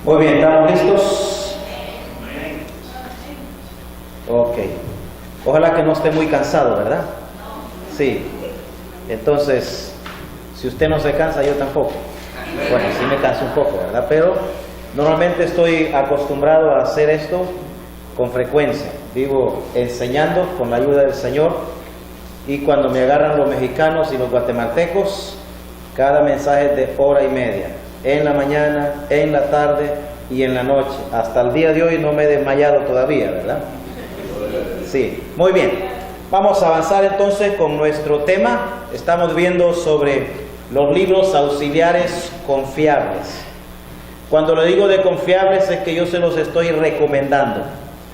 Muy bien, ¿estamos listos? Ok. Ojalá que no esté muy cansado, ¿verdad? Sí. Entonces, si usted no se cansa, yo tampoco. Bueno, sí me canso un poco, ¿verdad? Pero normalmente estoy acostumbrado a hacer esto con frecuencia. Vivo enseñando con la ayuda del Señor, y cuando me agarran los mexicanos y los guatemaltecos, cada mensaje es de hora y media. En la mañana, en la tarde y en la noche. Hasta el día de hoy no me he desmayado todavía, ¿verdad? Sí, muy bien. Vamos a avanzar entonces con nuestro tema. Estamos viendo sobre los libros auxiliares confiables. Cuando le digo de confiables es que yo se los estoy recomendando.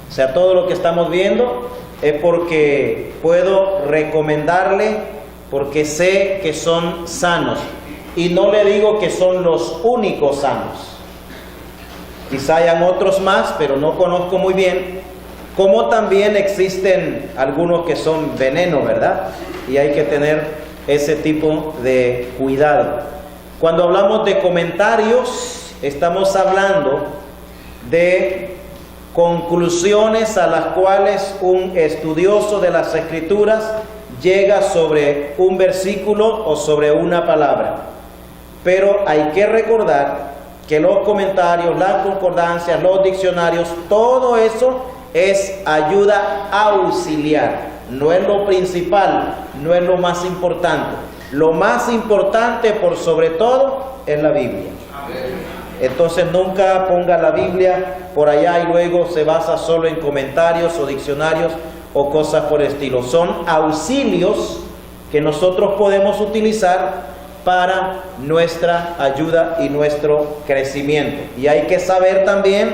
O sea, todo lo que estamos viendo es porque puedo recomendarle, porque sé que son sanos. Y no le digo que son los únicos sanos. Quizá hayan otros más, pero no conozco muy bien. Como también existen algunos que son veneno, ¿verdad? Y hay que tener ese tipo de cuidado. Cuando hablamos de comentarios, estamos hablando de conclusiones a las cuales un estudioso de las Escrituras llega sobre un versículo o sobre una palabra. Pero hay que recordar que los comentarios, las concordancias, los diccionarios, todo eso es ayuda auxiliar. No es lo principal, no es lo más importante. Lo más importante por sobre todo es la Biblia. Entonces nunca ponga la Biblia por allá y luego se basa solo en comentarios o diccionarios o cosas por el estilo. Son auxilios que nosotros podemos utilizar para nuestra ayuda y nuestro crecimiento. Y hay que saber también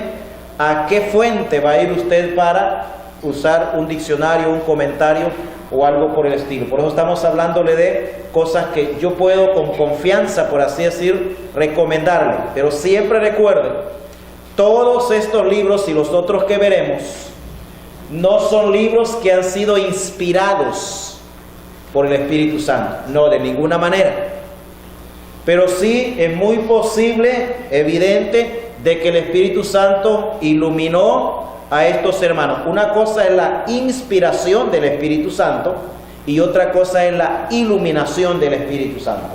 a qué fuente va a ir usted para usar un diccionario, un comentario o algo por el estilo. Por eso estamos hablándole de cosas que yo puedo con confianza, por así decir, recomendarle. Pero siempre recuerden, todos estos libros y los otros que veremos no son libros que han sido inspirados por el Espíritu Santo. No, de ninguna manera. Pero sí es muy posible, evidente, de que el Espíritu Santo iluminó a estos hermanos. Una cosa es la inspiración del Espíritu Santo y otra cosa es la iluminación del Espíritu Santo.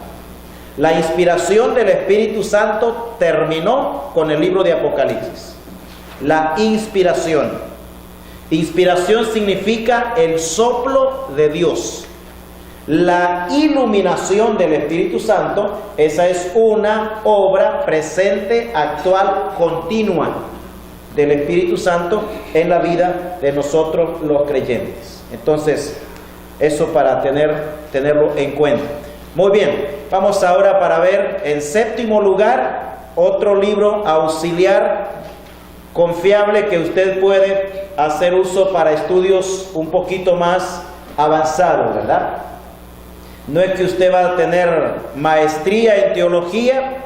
La inspiración del Espíritu Santo terminó con el libro de Apocalipsis. La inspiración. Inspiración significa el soplo de Dios. La iluminación del Espíritu Santo, esa es una obra presente, actual, continua del Espíritu Santo en la vida de nosotros los creyentes. Entonces, eso para tenerlo en cuenta. Muy bien, vamos ahora para ver en séptimo lugar otro libro auxiliar confiable que usted puede hacer uso para estudios un poquito más avanzados, ¿verdad? No es que usted va a tener maestría en teología,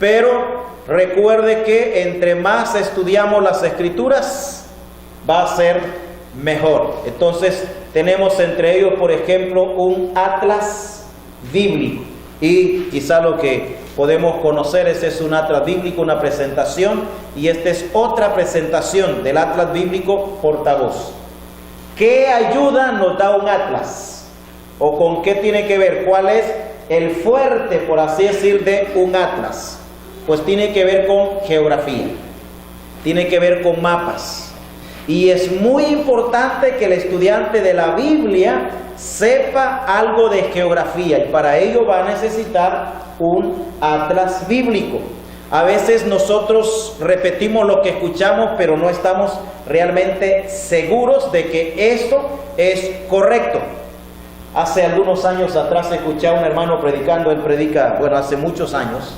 pero recuerde que entre más estudiamos las Escrituras, va a ser mejor. Entonces, tenemos entre ellos, por ejemplo, un atlas bíblico. Y quizá lo que podemos conocer es un atlas bíblico, una presentación, y esta es otra presentación del atlas bíblico portavoz. ¿Qué ayuda nos da un atlas? ¿O con qué tiene que ver? ¿Cuál es el fuerte, por así decir, de un atlas? Pues tiene que ver con geografía, tiene que ver con mapas. Y es muy importante que el estudiante de la Biblia sepa algo de geografía, y para ello va a necesitar un atlas bíblico. A veces nosotros repetimos lo que escuchamos, pero no estamos realmente seguros de que esto es correcto. Hace algunos años atrás escuché a un hermano predicando, él predica, bueno, hace muchos años,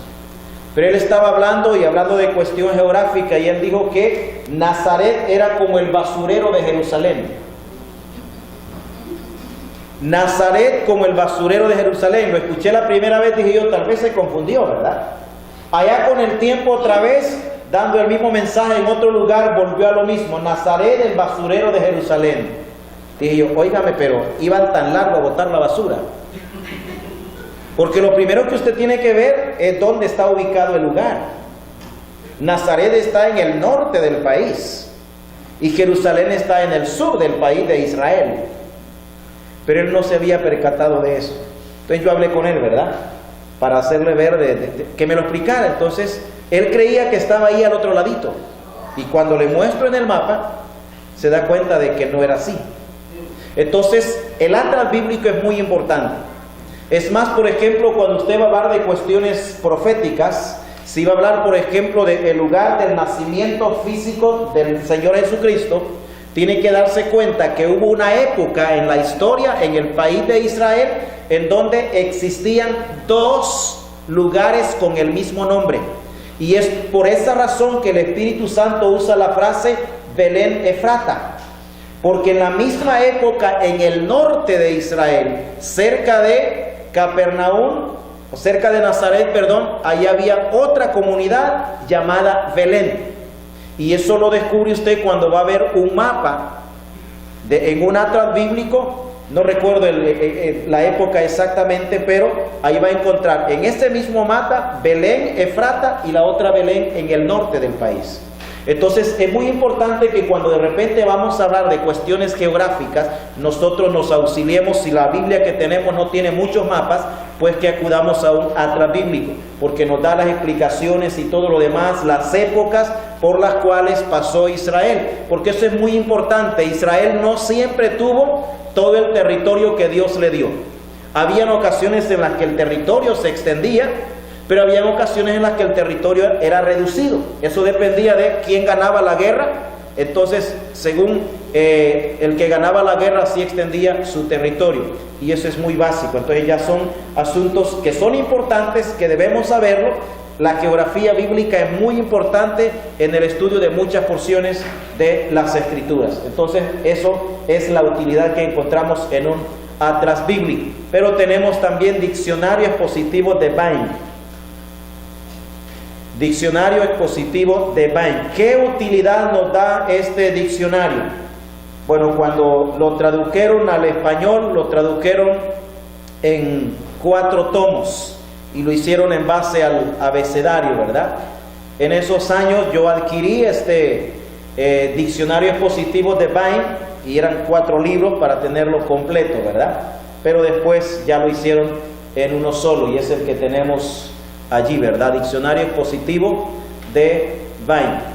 pero él estaba hablando de cuestión geográfica, y él dijo que Nazaret era como el basurero de Jerusalén. Nazaret como el basurero de Jerusalén. Lo escuché la primera vez, dije yo, tal vez se confundió, ¿verdad? Allá con el tiempo otra vez, dando el mismo mensaje en otro lugar, volvió a lo mismo. Nazaret, el basurero de Jerusalén. Dije yo, óigame, pero iban tan largo a botar la basura. Porque lo primero que usted tiene que ver es dónde está ubicado el lugar. Nazaret está en el norte del país y Jerusalén está en el sur del país de Israel. Pero él no se había percatado de eso. Entonces yo hablé con él, ¿verdad? Para hacerle ver, que me lo explicara. Entonces él creía que estaba ahí al otro ladito. Y cuando le muestro en el mapa, se da cuenta de que no era así. Entonces el atlas bíblico es muy importante. Es más, por ejemplo, cuando usted va a hablar de cuestiones proféticas, si va a hablar, por ejemplo, del lugar del nacimiento físico del Señor Jesucristo, tiene que darse cuenta que hubo una época en la historia, en el país de Israel, en donde existían dos lugares con el mismo nombre. Y es por esa razón que el Espíritu Santo usa la frase Belén Efrata. Porque en la misma época, en el norte de Israel, cerca de Capernaum, o cerca de Nazaret, ahí había otra comunidad llamada Belén. Y eso lo descubre usted cuando va a ver un mapa en un atlas bíblico. No recuerdo la época exactamente, pero ahí va a encontrar en ese mismo mapa Belén, Efrata y la otra Belén en el norte del país. Entonces es muy importante que cuando de repente vamos a hablar de cuestiones geográficas, nosotros nos auxiliemos, si la Biblia que tenemos no tiene muchos mapas, pues que acudamos a un atlas bíblico, porque nos da las explicaciones y todo lo demás, las épocas por las cuales pasó Israel, porque eso es muy importante. Israel no siempre tuvo todo el territorio que Dios le dio. Habían ocasiones en las que el territorio se extendía, pero había ocasiones en las que el territorio era reducido. Eso dependía de quién ganaba la guerra. Entonces, según el que ganaba la guerra, sí extendía su territorio. Y eso es muy básico. Entonces ya son asuntos que son importantes, que debemos saberlo. La geografía bíblica es muy importante en el estudio de muchas porciones de las Escrituras. Entonces, eso es la utilidad que encontramos en un atlas bíblico. Pero tenemos también diccionario expositivo de Vine. Diccionario expositivo de Vine. ¿Qué utilidad nos da este diccionario? Bueno, cuando lo tradujeron al español, lo tradujeron en 4 tomos y lo hicieron en base al abecedario, ¿verdad? En esos años yo adquirí este diccionario expositivo de Vine y eran 4 libros para tenerlo completo, ¿verdad? Pero después ya lo hicieron en uno solo y es el que tenemos allí, ¿verdad? Diccionario expositivo de Vine.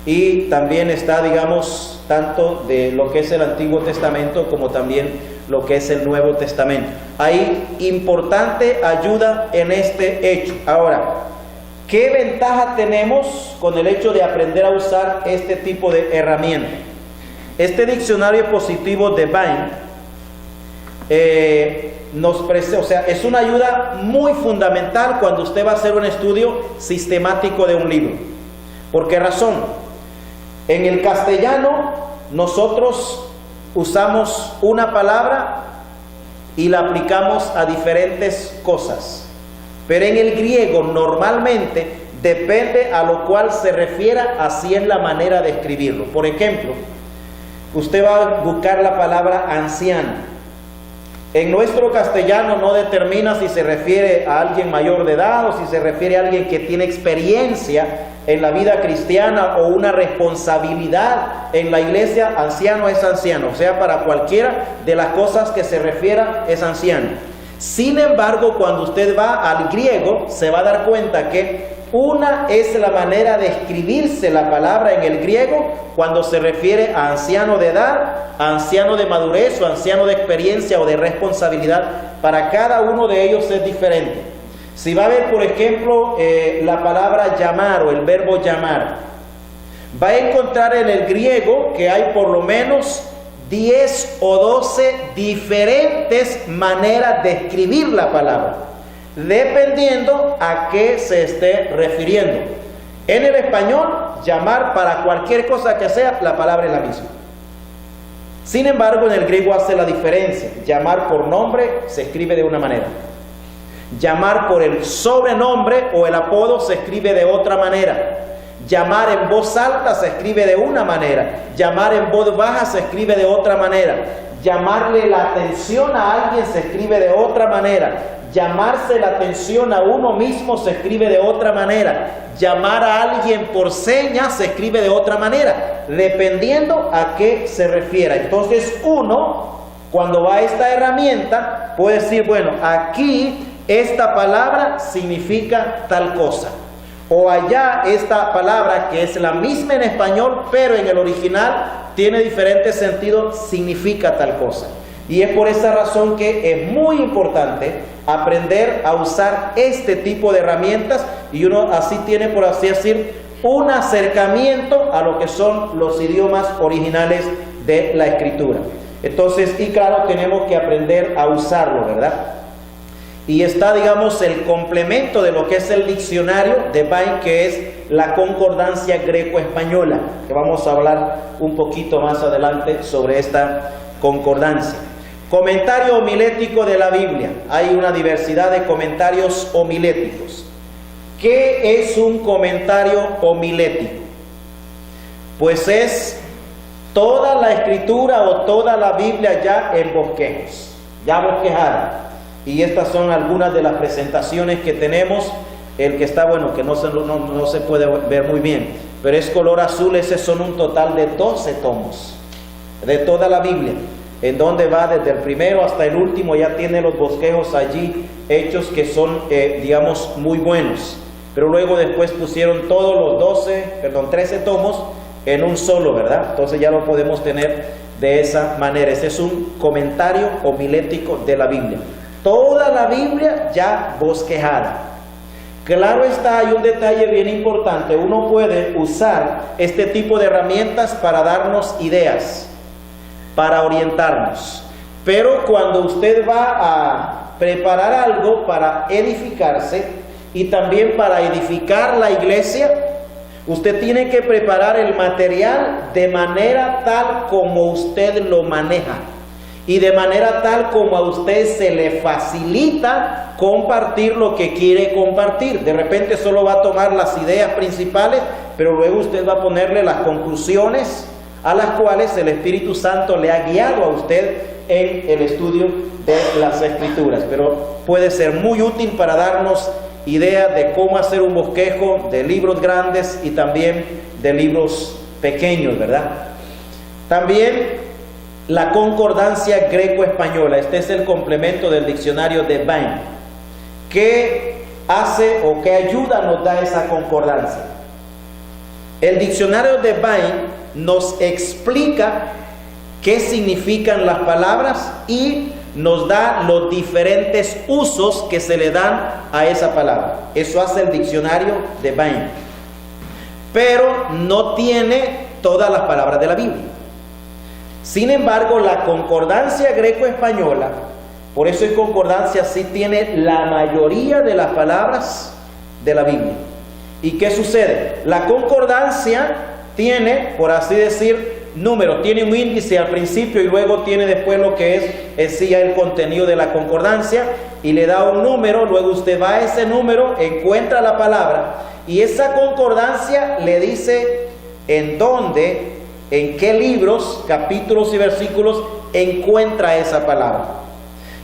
Y también está, digamos, tanto de lo que es el Antiguo Testamento como también lo que es el Nuevo Testamento. Hay importante ayuda en este hecho. Ahora, ¿qué ventaja tenemos con el hecho de aprender a usar este tipo de herramienta? Este diccionario expositivo de Vine es una ayuda muy fundamental cuando usted va a hacer un estudio sistemático de un libro. ¿Por qué razón? En el castellano nosotros usamos una palabra y la aplicamos a diferentes cosas, pero en el griego normalmente depende a lo cual se refiera, así es la manera de escribirlo. Por ejemplo, usted va a buscar la palabra anciano. En nuestro castellano no determina si se refiere a alguien mayor de edad o si se refiere a alguien que tiene experiencia en la vida cristiana o una responsabilidad en la iglesia. Anciano es anciano, o sea, para cualquiera de las cosas que se refiera es anciano. Sin embargo, cuando usted va al griego, se va a dar cuenta que una es la manera de escribirse la palabra en el griego cuando se refiere a anciano de edad, a anciano de madurez o anciano de experiencia o de responsabilidad. Para cada uno de ellos es diferente. Si va a ver, por ejemplo, la palabra llamar o el verbo llamar, va a encontrar en el griego que hay por lo menos 10 o 12 diferentes maneras de escribir la palabra, dependiendo a qué se esté refiriendo. En el español, llamar para cualquier cosa que sea, la palabra es la misma. Sin embargo, en el griego hace la diferencia. Llamar por nombre se escribe de una manera. Llamar por el sobrenombre o el apodo se escribe de otra manera. Llamar en voz alta se escribe de una manera. Llamar en voz baja se escribe de otra manera. llamarle la atención a alguien se escribe de otra manera. Llamarse la atención a uno mismo se escribe de otra manera. Llamar a alguien por señas se escribe de otra manera, dependiendo a qué se refiera. Entonces uno, cuando va a esta herramienta, puede decir, bueno, aquí esta palabra significa tal cosa. O allá esta palabra, que es la misma en español, pero en el original tiene diferentes sentidos, significa tal cosa. Y es por esa razón que es muy importante aprender a usar este tipo de herramientas, y uno así tiene, por así decir, un acercamiento a lo que son los idiomas originales de la escritura. Entonces, y claro, tenemos que aprender a usarlo, ¿verdad? Y está, digamos, el complemento de lo que es el diccionario de Vine, que es la concordancia greco-española, que vamos a hablar un poquito más adelante sobre esta concordancia. Comentario homilético de la Biblia. Hay una diversidad de comentarios homiléticos. ¿Qué es un comentario homilético? Pues es toda la escritura o toda la Biblia ya en bosquejos, ya bosquejada. Y estas son algunas de las presentaciones que tenemos. El que está, bueno, que no se puede ver muy bien, pero es color azul. Ese son un total de 12 tomos de toda la Biblia, en donde va desde el primero hasta el último. Ya tiene los bosquejos allí hechos, que son, digamos, muy buenos. Pero luego después pusieron todos los 13 tomos en un solo, ¿verdad? Entonces ya lo podemos tener de esa manera. Ese es un comentario homilético de la Biblia. Toda la Biblia ya bosquejada. Claro está, hay un detalle bien importante. Uno puede usar este tipo de herramientas para darnos ideas, para orientarnos. Pero cuando usted va a preparar algo para edificarse y también para edificar la iglesia, usted tiene que preparar el material de manera tal como usted lo maneja y de manera tal como a usted se le facilita compartir lo que quiere compartir. De repente solo va a tomar las ideas principales, pero luego usted va a ponerle las conclusiones a las cuales el Espíritu Santo le ha guiado a usted en el estudio de las Escrituras. Pero puede ser muy útil para darnos idea de cómo hacer un bosquejo de libros grandes y también de libros pequeños, ¿verdad? También la concordancia greco-española. Este es el complemento del diccionario de Vine. ¿Qué hace o qué ayuda nos da esa concordancia? El diccionario de Vine nos explica qué significan las palabras y nos da los diferentes usos que se le dan a esa palabra. Eso hace el diccionario de Vine. Pero no tiene todas las palabras de la Biblia. Sin embargo, la concordancia greco-española, por eso en concordancia sí tiene la mayoría de las palabras de la Biblia. ¿Y qué sucede? La concordancia tiene, por así decir, número, tiene un índice al principio y luego tiene después lo que es en sí el contenido de la concordancia, y le da un número. Luego usted va a ese número, encuentra la palabra, y esa concordancia le dice en dónde, en qué libros, capítulos y versículos encuentra esa palabra.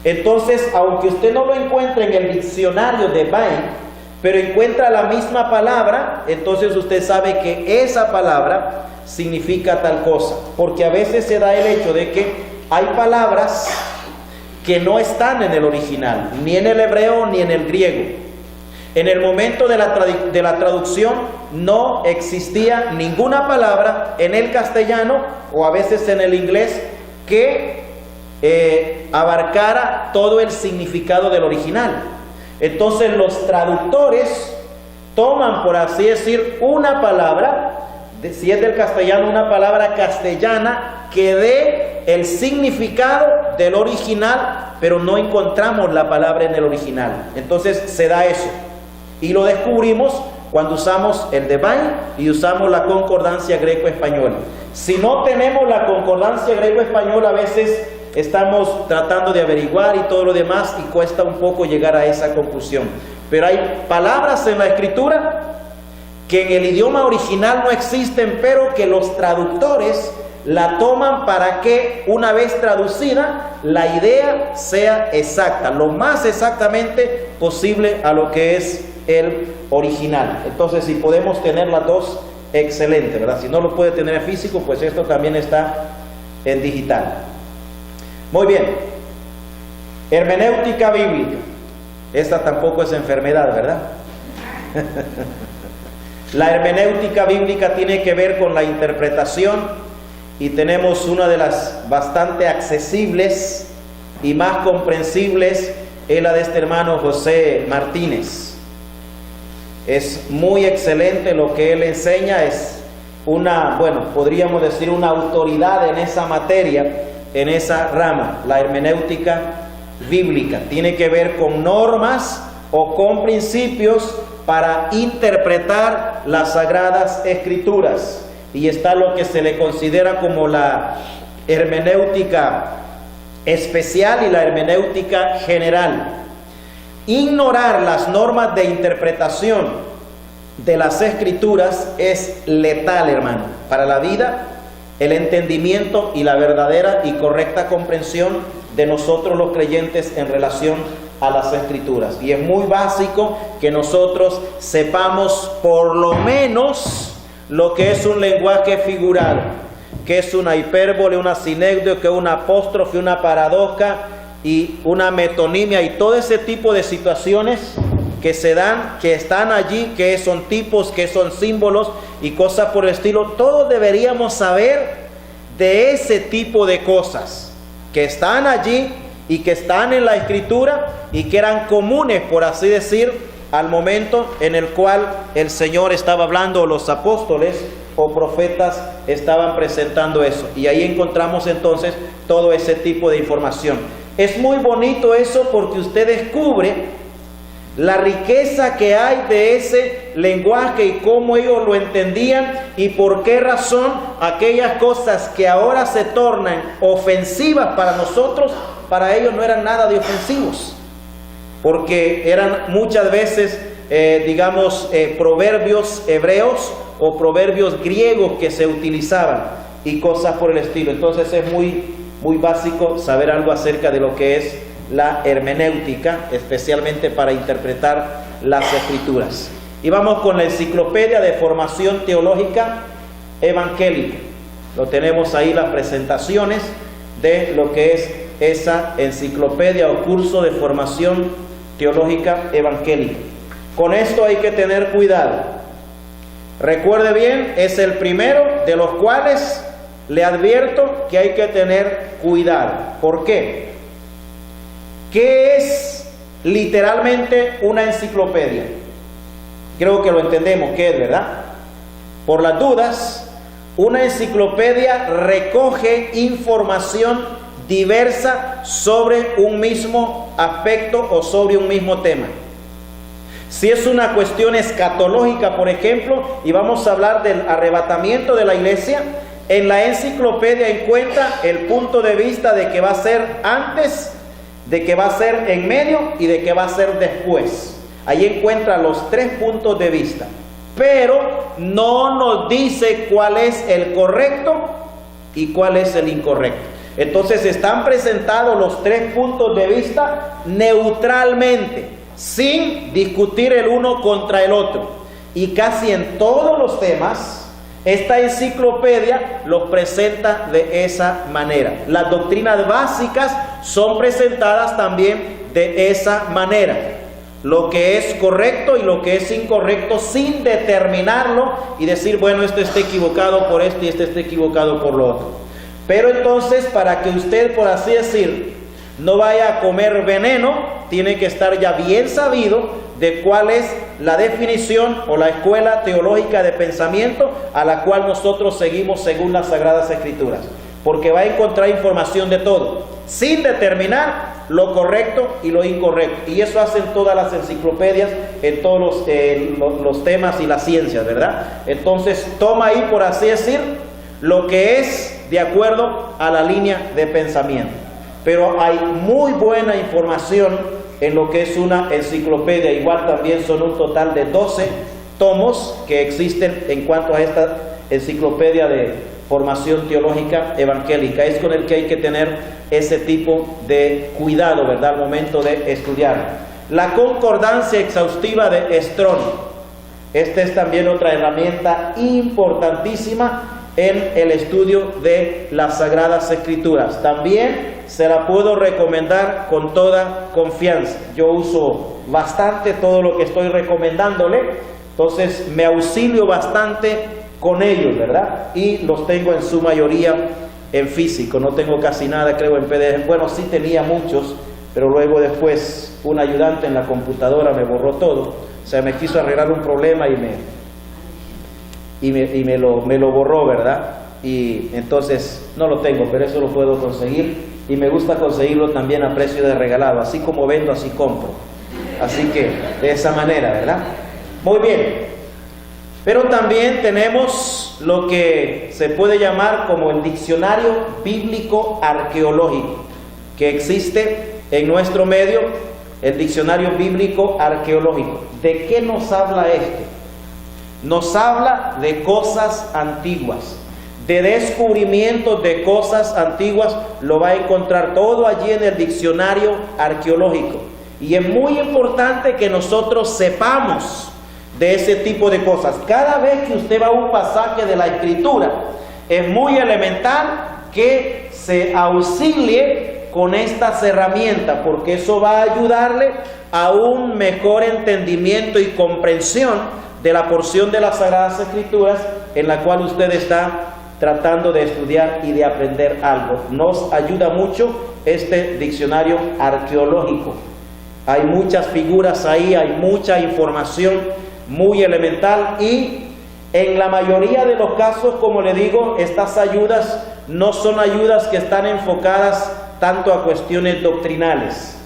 Entonces, aunque usted no lo encuentre en el diccionario de Vine, pero encuentra la misma palabra, entonces usted sabe que esa palabra significa tal cosa. Porque a veces se da el hecho de que hay palabras que no están en el original, ni en el hebreo ni en el griego. En el momento de la traducción no existía ninguna palabra en el castellano o a veces en el inglés que abarcara todo el significado del original. Entonces los traductores toman, por así decir, una palabra, si es del castellano, una palabra castellana que dé el significado del original, pero no encontramos la palabra en el original. Entonces se da eso. Y lo descubrimos cuando usamos el de Vine y usamos la concordancia greco-española. Si no tenemos la concordancia greco-española, a veces estamos tratando de averiguar y todo lo demás y cuesta un poco llegar a esa conclusión. Pero hay palabras en la Escritura que en el idioma original no existen, pero que los traductores la toman para que una vez traducida la idea sea exacta, lo más exactamente posible a lo que es el original. Entonces, si podemos tener las dos, excelente, ¿verdad? Si no lo puede tener en físico, pues esto también está en digital. Muy bien. Hermenéutica bíblica. Esta tampoco es enfermedad, ¿verdad? La hermenéutica bíblica tiene que ver con la interpretación, y tenemos una de las bastante accesibles y más comprensibles, es la de este hermano José Martínez. Es muy excelente lo que él enseña, es una, bueno, podríamos decir una autoridad en esa materia, en esa rama. La hermenéutica bíblica tiene que ver con normas o con principios para interpretar las Sagradas Escrituras, y está lo que se le considera como la hermenéutica especial y la hermenéutica general. Ignorar las normas de interpretación de las Escrituras es letal, hermano, para la vida, el entendimiento y la verdadera y correcta comprensión de nosotros los creyentes en relación a las Escrituras. Y es muy básico que nosotros sepamos por lo menos lo que es un lenguaje figurado, que es una hipérbole, una sinécdoque, que es una apóstrofe, una paradoja y una metonimia, y todo ese tipo de situaciones que se dan, que están allí, que son tipos, que son símbolos y cosas por el estilo. Todos deberíamos saber de ese tipo de cosas que están allí y que están en la Escritura y que eran comunes, por así decir, al momento en el cual el Señor estaba hablando, o los apóstoles o profetas estaban presentando eso. Y ahí encontramos entonces todo ese tipo de información. Es muy bonito eso, porque usted descubre la riqueza que hay de ese lenguaje y cómo ellos lo entendían, y por qué razón aquellas cosas que ahora se tornan ofensivas para nosotros, para ellos no eran nada de ofensivos, porque eran muchas veces, proverbios hebreos o proverbios griegos que se utilizaban y cosas por el estilo. Entonces es muy básico saber algo acerca de lo que es la hermenéutica, especialmente para interpretar las Escrituras. Y vamos con la Enciclopedia de Formación Teológica Evangélica. Lo tenemos ahí, las presentaciones de lo que es esa enciclopedia o curso de formación teológica evangélica. Con esto hay que tener cuidado. Recuerde bien, es el primero de los cuales le advierto que hay que tener cuidado. ¿Por qué? ¿Qué es literalmente una enciclopedia? Creo que lo entendemos, ¿qué es, verdad? Por las dudas, una enciclopedia recoge información diversa sobre un mismo aspecto o sobre un mismo tema. Si es una cuestión escatológica, por ejemplo, y vamos a hablar del arrebatamiento de la iglesia, en la enciclopedia encuentra el punto de vista de que va a ser antes, de que va a ser en medio y de que va a ser después. Ahí encuentra los tres puntos de vista, pero no nos dice cuál es el correcto y cuál es el incorrecto. Entonces están presentados los tres puntos de vista neutralmente, sin discutir el uno contra el otro. Y casi en todos los temas, esta enciclopedia los presenta de esa manera. Las doctrinas básicas son presentadas también de esa manera. Lo que es correcto y lo que es incorrecto, sin determinarlo y decir, bueno, este está equivocado por esto y este está equivocado por lo otro. Pero entonces, para que usted, por así decir, no vaya a comer veneno, tiene que estar ya bien sabido de cuál es la definición o la escuela teológica de pensamiento a la cual nosotros seguimos según las Sagradas Escrituras. Porque va a encontrar información de todo, sin determinar lo correcto y lo incorrecto. Y eso hacen todas las enciclopedias en todos los temas y las ciencias, ¿verdad? Entonces toma ahí, por así decir, lo que es de acuerdo a la línea de pensamiento. Pero hay muy buena información en lo que es una enciclopedia. Igual también son un total de 12 tomos que existen en cuanto a esta enciclopedia de formación teológica evangélica. Es con el que hay que tener ese tipo de cuidado, ¿verdad?, al momento de estudiar. La concordancia exhaustiva de Strong. Esta es también otra herramienta importantísima en el estudio de las Sagradas Escrituras. También se la puedo recomendar con toda confianza. Yo uso bastante todo lo que estoy recomendándole, entonces me auxilio bastante con ellos, ¿verdad? Y los tengo en su mayoría en físico, no tengo casi nada, creo, en PDF. Bueno, sí tenía muchos, pero luego después un ayudante en la computadora me borró todo. O sea, me quiso arreglar un problema y me lo borró, ¿verdad? Y entonces no lo tengo, pero eso lo puedo conseguir. Y me gusta conseguirlo también a precio de regalado. Así como vendo, así compro. Así que de esa manera, ¿verdad? Muy bien. Pero también tenemos lo que se puede llamar como el diccionario bíblico arqueológico, que existe en nuestro medio, el diccionario bíblico arqueológico. ¿De qué nos habla este? Nos habla de cosas antiguas, de descubrimientos de cosas antiguas. Lo va a encontrar todo allí en el diccionario arqueológico. Y es muy importante que nosotros sepamos de ese tipo de cosas. Cada vez que usted va a un pasaje de la Escritura, es muy elemental que se auxilie con estas herramientas, porque eso va a ayudarle a un mejor entendimiento y comprensión de la porción de las Sagradas Escrituras en la cual usted está tratando de estudiar y de aprender algo. Nos ayuda mucho este diccionario arqueológico. Hay muchas figuras ahí, hay mucha información muy elemental, y en la mayoría de los casos, como le digo, estas ayudas no son ayudas que están enfocadas tanto a cuestiones doctrinales.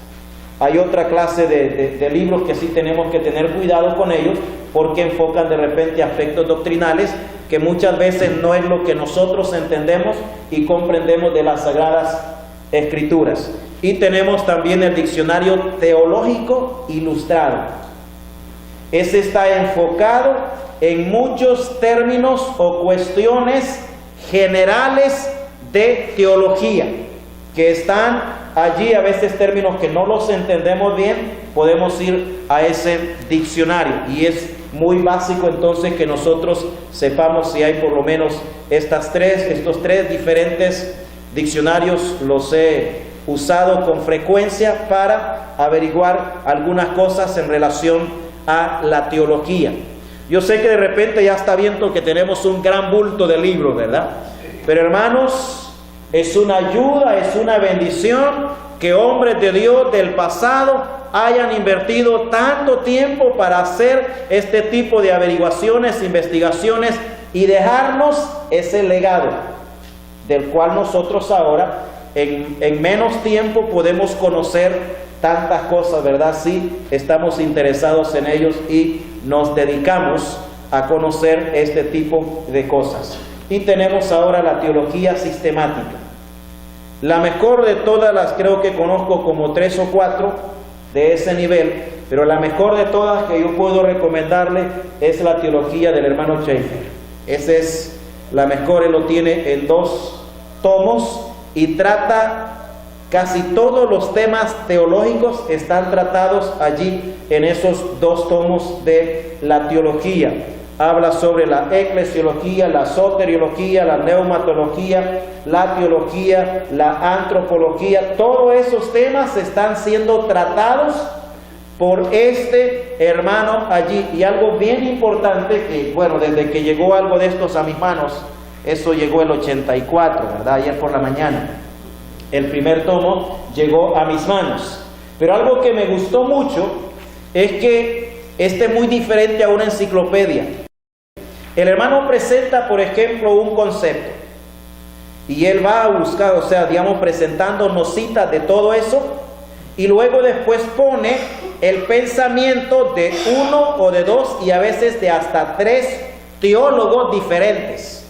Hay otra clase de libros que sí tenemos que tener cuidado con ellos, porque enfocan de repente aspectos doctrinales que muchas veces no es lo que nosotros entendemos y comprendemos de las Sagradas Escrituras. Y tenemos también el diccionario teológico ilustrado. Ese está enfocado en muchos términos o cuestiones generales de teología que están allí. A veces términos que no los entendemos bien, podemos ir a ese diccionario, y es muy básico entonces que nosotros sepamos si hay por lo menos estos tres diferentes diccionarios. Los he usado con frecuencia para averiguar algunas cosas en relación a la teología. Yo sé que de repente ya está viendo que tenemos un gran bulto de libros, ¿verdad? Pero hermanos, es una ayuda, es una bendición que hombres de Dios del pasado hayan invertido tanto tiempo para hacer este tipo de averiguaciones, investigaciones, y dejarnos ese legado del cual nosotros ahora en menos tiempo podemos conocer tantas cosas, ¿verdad? Sí, estamos interesados en ellos y nos dedicamos a conocer este tipo de cosas. Y tenemos ahora la teología sistemática. La mejor de todas las, creo que conozco como 3 o 4 de ese nivel, pero la mejor de todas que yo puedo recomendarle es la teología del hermano Schaeffer. Esa es la mejor. Él lo tiene en 2 tomos y trata casi todos los temas teológicos, están tratados allí en esos 2 tomos de la teología. Habla sobre la eclesiología, la soteriología, la neumatología, la teología, la antropología. Todos esos temas están siendo tratados por este hermano allí. Y algo bien importante, que bueno, desde que llegó algo de estos a mis manos, eso llegó el 84, ¿verdad? Ayer por la mañana. El primer tomo llegó a mis manos. Pero algo que me gustó mucho es que este es muy diferente a una enciclopedia. El hermano presenta, por ejemplo, un concepto, y él va a buscar, o sea, digamos, presentándonos citas de todo eso, y luego después pone el pensamiento de 1 o de 2 y a veces de hasta 3 teólogos diferentes.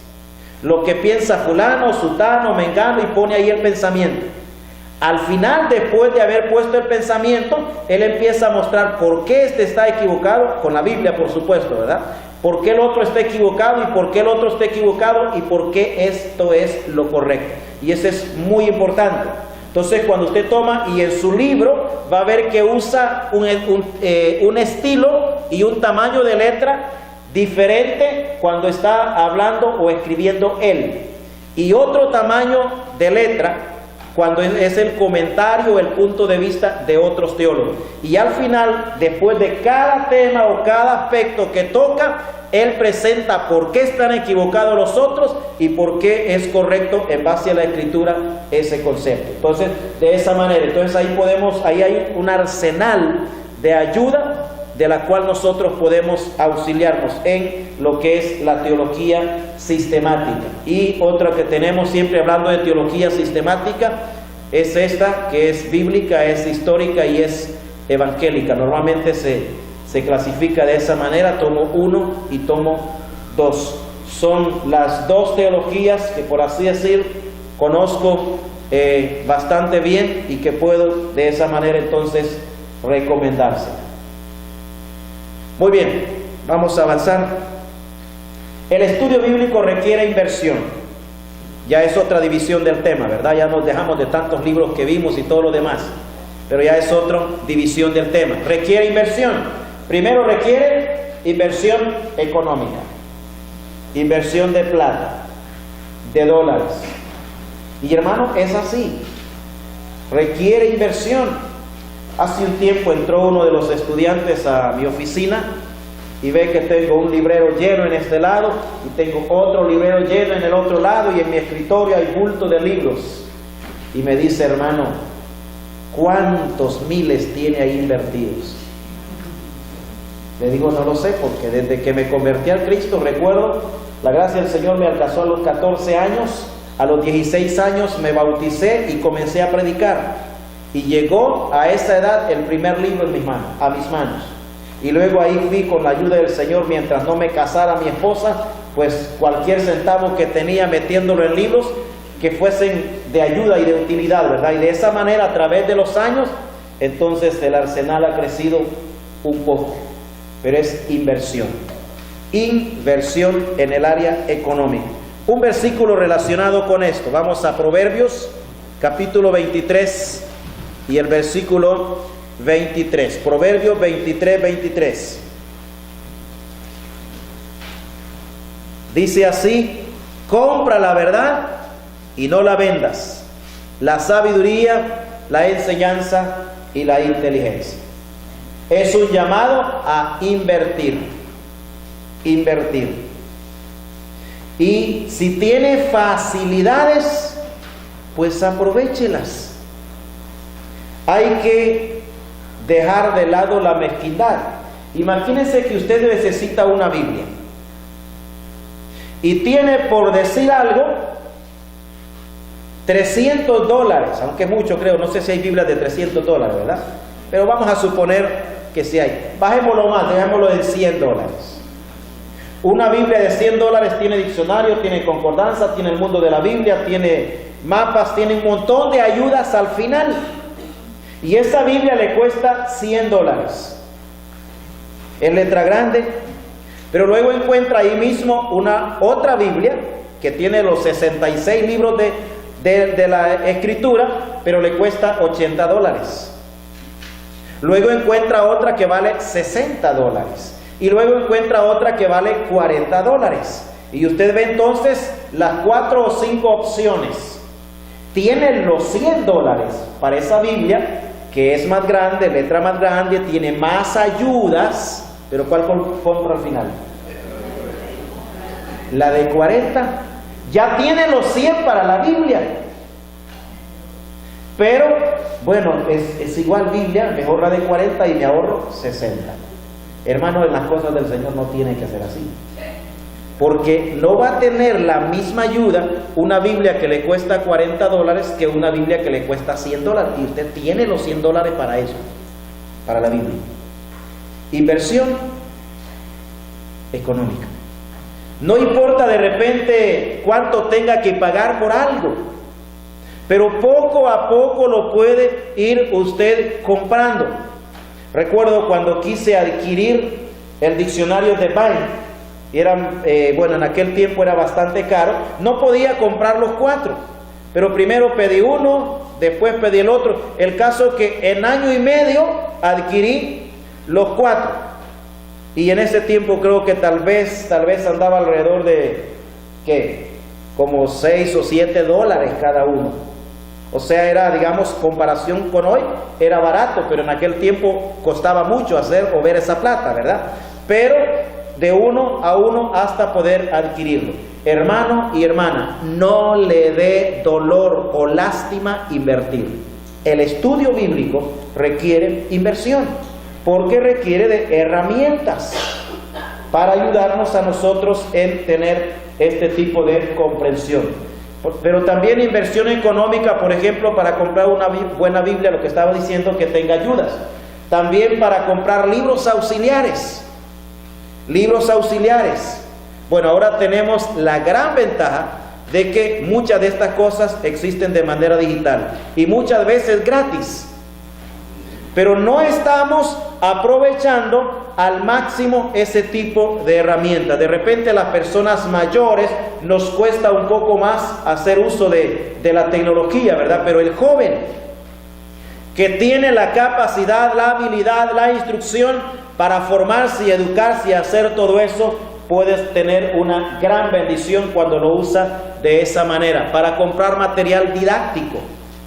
Lo que piensa fulano, sutano, mengano, y pone ahí el pensamiento. Al final, después de haber puesto el pensamiento, él empieza a mostrar por qué este está equivocado, con la Biblia por supuesto, ¿verdad? por qué el otro está equivocado y por qué el otro está equivocado y por qué esto es lo correcto. Y eso es muy importante. Entonces, cuando usted toma y en su libro va a ver que usa un estilo y un tamaño de letra diferente cuando está hablando o escribiendo él, y otro tamaño de letra cuando es el comentario o el punto de vista de otros teólogos. Y al final, después de cada tema o cada aspecto que toca, él presenta por qué están equivocados los otros y por qué es correcto en base a la Escritura ese concepto. Entonces, de esa manera, ahí hay un arsenal de ayuda de la cual nosotros podemos auxiliarnos en lo que es la teología sistemática. Y otra que tenemos siempre hablando de teología sistemática es esta, que es bíblica, es histórica y es evangélica. Normalmente se clasifica de esa manera, tomo 1 y tomo 2. Son las dos teologías que, por así decir, conozco bastante bien y que puedo de esa manera entonces recomendarse. Muy bien, vamos a avanzar. El estudio bíblico requiere inversión. Ya es otra división del tema, ¿verdad? Ya nos dejamos de tantos libros que vimos y todo lo demás, pero ya es otra división del tema. Requiere inversión. Primero requiere inversión económica, inversión de plata, de dólares. Y hermano, es así. Requiere inversión. Hace un tiempo entró uno de los estudiantes a mi oficina y ve que tengo un librero lleno en este lado y tengo otro librero lleno en el otro lado y en mi escritorio hay bulto de libros. Y me dice, hermano, ¿cuántos miles tiene ahí invertidos? Le digo, no lo sé, porque desde que me convertí al Cristo, recuerdo, la gracia del Señor me alcanzó a los 14 años, a los 16 años me bauticé y comencé a predicar. Y llegó a esa edad el primer libro en mis manos. Y luego ahí fui con la ayuda del Señor, mientras no me casara mi esposa, pues cualquier centavo que tenía metiéndolo en libros que fuesen de ayuda y de utilidad, ¿verdad? Y de esa manera, a través de los años, entonces el arsenal ha crecido un poco. Pero es inversión. Inversión en el área económica. Un versículo relacionado con esto. Vamos a Proverbios, capítulo 23. Y el versículo 23, Proverbios 23, 23. Dice así: compra la verdad y no la vendas, la sabiduría, la enseñanza y la inteligencia. Es un llamado a invertir. Invertir. Y si tiene facilidades, pues aprovéchelas. Hay que dejar de lado la mezquindad. Imagínense que usted necesita una Biblia y tiene, por decir algo, $300, aunque es mucho, creo, no sé si hay Biblias de $300, ¿verdad? Pero vamos a suponer que sí hay. Bajémoslo más, dejémoslo en $100. Una Biblia de $100 tiene diccionario, tiene concordancia, tiene el mundo de la Biblia, tiene mapas, tiene un montón de ayudas al final. Y esa Biblia le cuesta $100 en letra grande, pero luego encuentra ahí mismo otra Biblia que tiene los 66 libros de la Escritura, pero le cuesta $80. Luego encuentra otra que vale $60 y luego encuentra otra que vale $40. Y usted ve entonces las 4 o 5 opciones. Tiene los $100 para esa Biblia, que es más grande, letra más grande, tiene más ayudas, pero ¿cuál compra al final? La de 40. Ya tiene los 100 para la Biblia. Pero, bueno, es igual Biblia, mejor la de 40 y me ahorro 60. Hermano, en las cosas del Señor no tiene que ser así. Porque no va a tener la misma ayuda una Biblia que le cuesta $40 que una Biblia que le cuesta $100. Y usted tiene los $100 para eso, para la Biblia. Inversión económica. No importa de repente cuánto tenga que pagar por algo, pero poco a poco lo puede ir usted comprando. Recuerdo cuando quise adquirir el diccionario de Bain. eran, bueno, en aquel tiempo era bastante caro, no podía comprar los 4, pero primero pedí uno, después pedí el otro. El caso es que en año y medio adquirí los 4, y en ese tiempo creo que tal vez andaba alrededor de, ¿qué? Como 6 o 7 dólares cada uno. O sea, era, digamos, comparación con hoy, era barato, pero en aquel tiempo costaba mucho hacer o ver esa plata, ¿verdad? Pero de uno a uno hasta poder adquirirlo. Hermano y hermana, no le dé dolor o lástima invertir. El estudio bíblico requiere inversión, porque requiere de herramientas para ayudarnos a nosotros en tener este tipo de comprensión. Pero también inversión económica, por ejemplo, para comprar una buena Biblia, lo que estaba diciendo, que tenga ayudas. También para comprar libros auxiliares. Libros auxiliares. Bueno, ahora tenemos la gran ventaja de que muchas de estas cosas existen de manera digital y muchas veces gratis. Pero no estamos aprovechando al máximo ese tipo de herramientas. De repente a las personas mayores nos cuesta un poco más hacer uso de la tecnología, ¿verdad? Pero el joven que tiene la capacidad, la habilidad, la instrucción para formarse y educarse y hacer todo eso, puede tener una gran bendición cuando lo usa de esa manera. Para comprar material didáctico,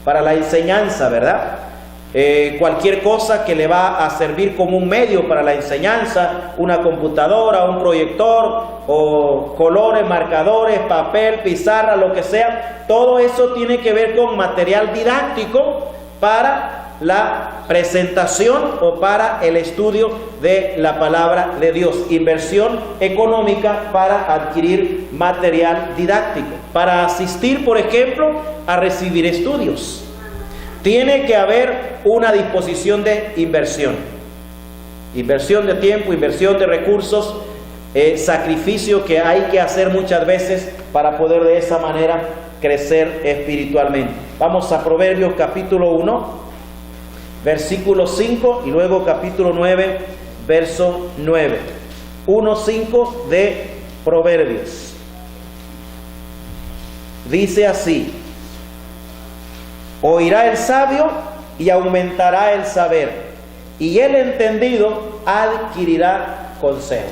para la enseñanza, ¿verdad? Cualquier cosa que le va a servir como un medio para la enseñanza, una computadora, un proyector, o colores, marcadores, papel, pizarra, lo que sea, todo eso tiene que ver con material didáctico para la presentación o para el estudio de la palabra de Dios. Inversión económica para adquirir material didáctico, para asistir, por ejemplo, a recibir estudios. Tiene que haber una disposición de inversión de tiempo, inversión de recursos, sacrificio que hay que hacer muchas veces para poder de esa manera crecer espiritualmente. Vamos a Proverbios capítulo 1, versículo 5 y luego capítulo 9, verso 9. 1:5 de Proverbios. Dice así: oirá el sabio y aumentará el saber, y el entendido adquirirá consejo.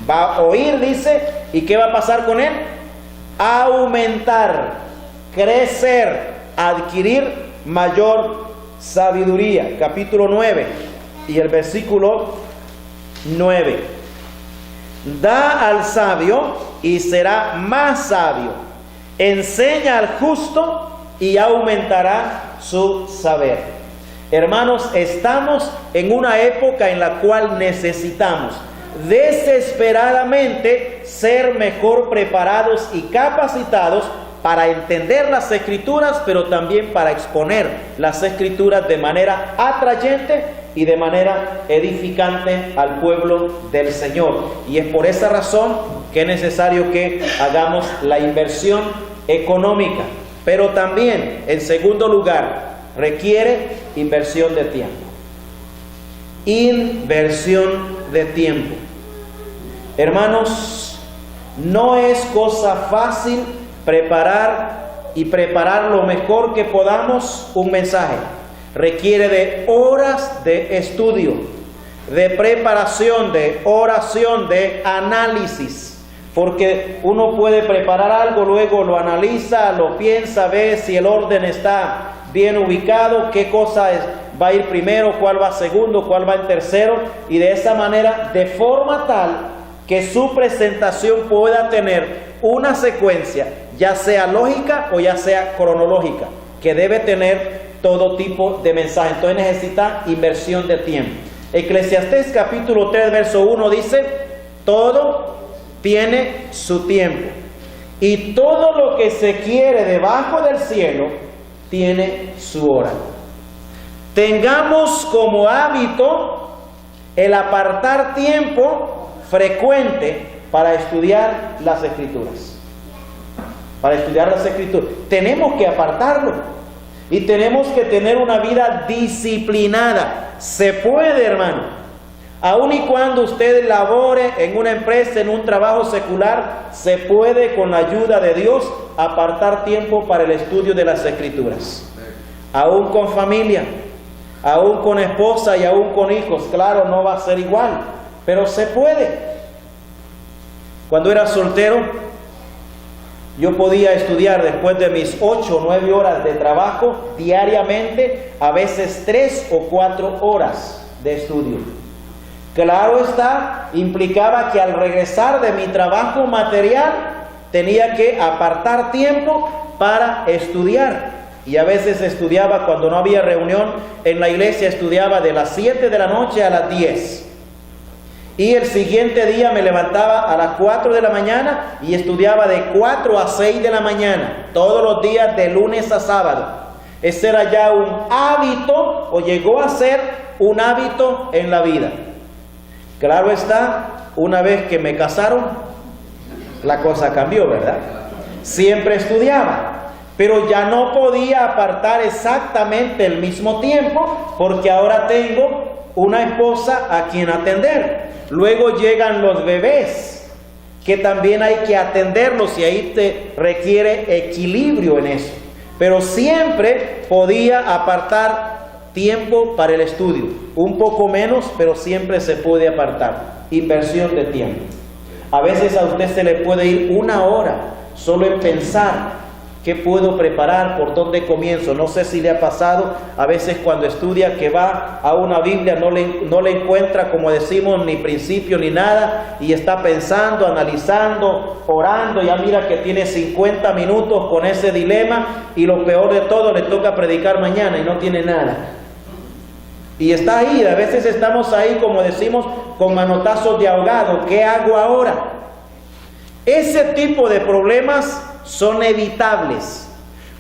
Va a oír, dice, ¿y qué va a pasar con él? Aumentar, crecer, adquirir mayor sabiduría. Capítulo 9 y el versículo 9. Da al sabio y será más sabio, enseña al justo y aumentará su saber. Hermanos, estamos en una época en la cual necesitamos desesperadamente ser mejor preparados y capacitados para entender las Escrituras, pero también para exponer las Escrituras de manera atrayente y de manera edificante al pueblo del Señor. Y es por esa razón que es necesario que hagamos la inversión económica. Pero también, en segundo lugar, requiere inversión de tiempo. Inversión de tiempo. Hermanos, no es cosa fácil preparar lo mejor que podamos un mensaje. Requiere de horas de estudio, de preparación, de oración, de análisis. Porque uno puede preparar algo, luego lo analiza, lo piensa, ve si el orden está bien ubicado, qué cosa va a ir primero, cuál va segundo, cuál va en tercero, y de esa manera, de forma tal que su presentación pueda tener una secuencia, ya sea lógica o ya sea cronológica, que debe tener todo tipo de mensaje. Entonces necesita inversión de tiempo. Eclesiastés capítulo 3 verso 1 dice: todo tiene su tiempo, y todo lo que se quiere debajo del cielo tiene su hora. Tengamos como hábito el apartar tiempo frecuente para estudiar las Escrituras. Para estudiar las Escrituras tenemos que apartarlo, y tenemos que tener una vida disciplinada. Se puede, hermano. Aun y cuando usted labore en una empresa, en un trabajo secular, se puede, con la ayuda de Dios, apartar tiempo para el estudio de las Escrituras. Aún con familia, aún con esposa y aún con hijos. Claro, no va a ser igual, pero se puede. Cuando era soltero, yo podía estudiar después de mis 8 o 9 horas de trabajo diariamente, a veces 3 o 4 horas de estudio. Claro está, implicaba que al regresar de mi trabajo material tenía que apartar tiempo para estudiar. Y a veces estudiaba cuando no había reunión en la iglesia, estudiaba de las 7 de la noche a las 10. Y el siguiente día me levantaba a las 4 de la mañana y estudiaba de 4 a 6 de la mañana, todos los días de lunes a sábado. Ese era ya un hábito, o llegó a ser un hábito en la vida. Claro está, una vez que me casaron, la cosa cambió, ¿verdad? Siempre estudiaba, pero ya no podía apartar exactamente el mismo tiempo, porque ahora tengo una esposa a quien atender. Luego llegan los bebés, que también hay que atenderlos, y ahí te requiere equilibrio en eso. Pero siempre podía apartar tiempo para el estudio, un poco menos, pero siempre se puede apartar. Inversión de tiempo. A veces a usted se le puede ir 1 hora solo en pensar qué puedo preparar, por dónde comienzo. No sé si le ha pasado a veces cuando estudia que va a una Biblia, no le encuentra, como decimos, ni principio ni nada, y está pensando, analizando, orando. Ya mira que tiene 50 minutos con ese dilema, y lo peor de todo, le toca predicar mañana y no tiene nada. Y está ahí, a veces estamos ahí, como decimos, con manotazos de ahogado. ¿Qué hago ahora? Ese tipo de problemas son evitables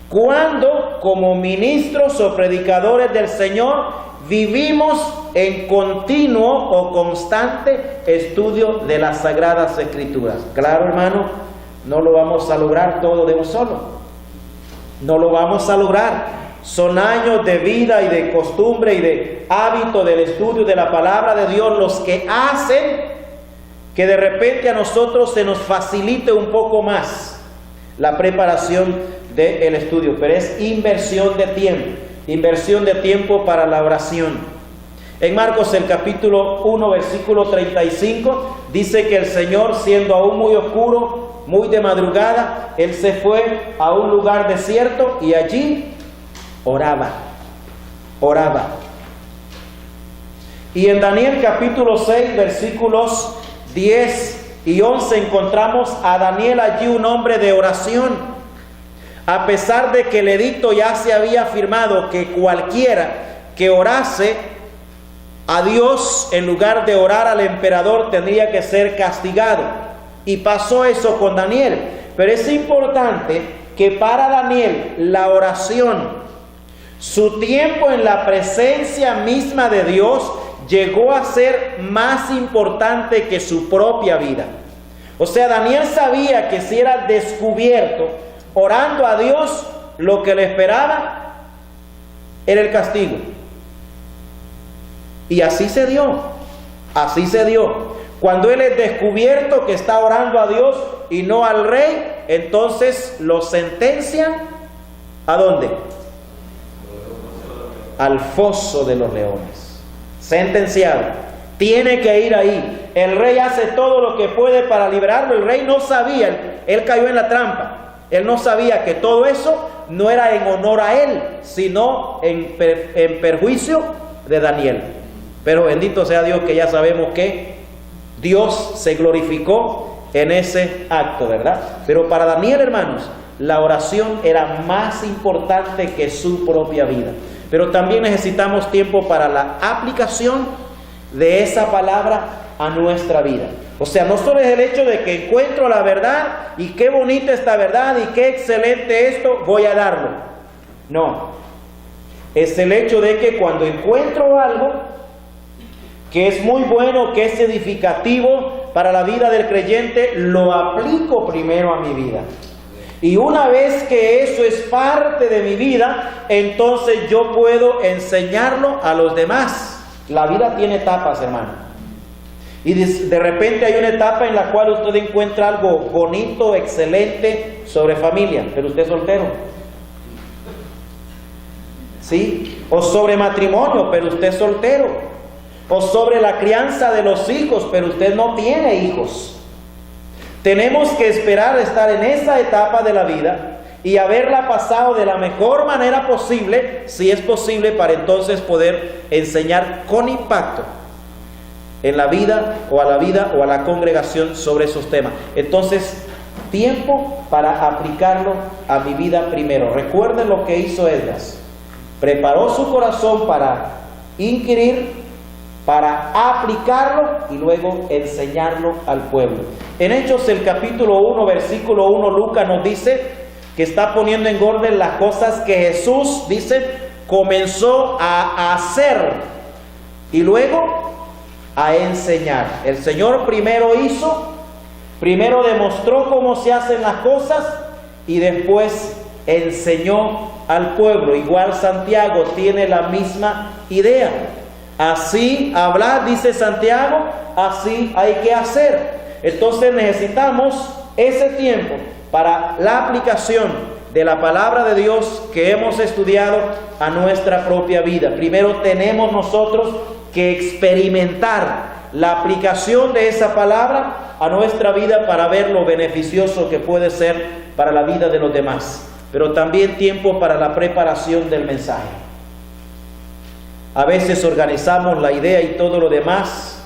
cuando, como ministros o predicadores del Señor, vivimos en continuo o constante estudio de las Sagradas Escrituras. Claro, hermano, no lo vamos a lograr todo de un solo. No lo vamos a lograr. Son años de vida y de costumbre y de hábito del estudio de la palabra de Dios los que hacen que de repente a nosotros se nos facilite un poco más la preparación del estudio. Pero es inversión de tiempo para la oración. En Marcos, el capítulo 1, versículo 35, dice que el Señor, siendo aún muy oscuro, muy de madrugada, Él se fue a un lugar desierto y allí oraba. Y en Daniel capítulo 6, versículos 10 y 11 encontramos a Daniel allí, un hombre de oración. A pesar de que el edicto ya se había firmado que cualquiera que orase a Dios en lugar de orar al emperador tendría que ser castigado. Y pasó eso con Daniel. Pero es importante que para Daniel la oración, su tiempo en la presencia misma de Dios, llegó a ser más importante que su propia vida. O sea, Daniel sabía que si era descubierto orando a Dios, lo que le esperaba era el castigo. Y así se dio. Cuando él es descubierto que está orando a Dios y no al rey, entonces lo sentencian ¿a dónde? Al foso de los leones. Sentenciado, tiene que ir ahí. El rey hace todo lo que puede para liberarlo. El rey no sabía, él cayó en la trampa. Él no sabía que todo eso no era en honor a él, sino en perjuicio de Daniel. Pero bendito sea Dios que ya sabemos que Dios se glorificó en ese acto, ¿verdad? Pero para Daniel, hermanos, la oración era más importante que su propia vida. Pero también necesitamos tiempo para la aplicación de esa palabra a nuestra vida. O sea, no solo es el hecho de que encuentro la verdad y qué bonita esta verdad y qué excelente esto, voy a darlo. No, es el hecho de que cuando encuentro algo que es muy bueno, que es edificativo para la vida del creyente, lo aplico primero a mi vida. Y una vez que eso es parte de mi vida, entonces yo puedo enseñarlo a los demás. La vida tiene etapas, hermano. Y de repente hay una etapa en la cual usted encuentra algo bonito, excelente sobre familia, pero usted es soltero. ¿Sí? O sobre matrimonio, pero usted es soltero. O sobre la crianza de los hijos, pero usted no tiene hijos. Tenemos que esperar estar en esa etapa de la vida y haberla pasado de la mejor manera posible, si es posible, para entonces poder enseñar con impacto en la vida o a la congregación sobre esos temas. Entonces, tiempo para aplicarlo a mi vida primero. Recuerden lo que hizo Esdras. Preparó su corazón para inquirir, para aplicarlo y luego enseñarlo al pueblo. En Hechos, el capítulo 1, versículo 1, Lucas nos dice que está poniendo en orden las cosas que Jesús, dice, comenzó a hacer y luego a enseñar. El Señor primero demostró cómo se hacen las cosas y después enseñó al pueblo. Igual Santiago tiene la misma idea. Así hablar, dice Santiago, así hay que hacer. Entonces necesitamos ese tiempo para la aplicación de la palabra de Dios que hemos estudiado a nuestra propia vida. Primero tenemos nosotros que experimentar la aplicación de esa palabra a nuestra vida para ver lo beneficioso que puede ser para la vida de los demás. Pero también tiempo para la preparación del mensaje. A veces organizamos la idea y todo lo demás